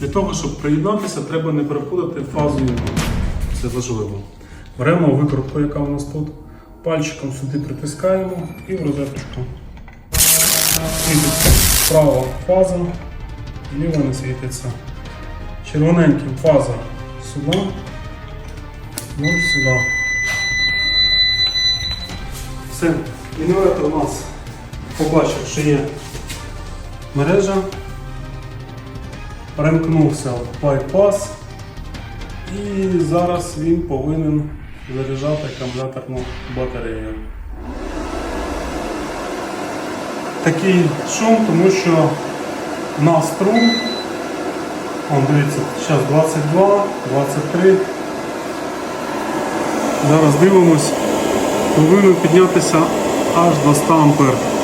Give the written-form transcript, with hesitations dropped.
Для того, щоб приєднатися, треба не переходити фазу імпульсу. Це важливо. Беремо викрутку, яка у нас тут, пальчиком сюди притискаємо і в розеточку. Світиться права фаза, ліва не світиться. Червоненьким фаза сюди, 0 сюди. Все, інвертор у нас побачив, що є мережа, перемкнувся в байпас і зараз він повинен заряджати акумуляторну батарею. Такий шум, тому що на струм, дивіться, зараз 22, 23. Зараз дивимось, повинен піднятися аж до 100 А.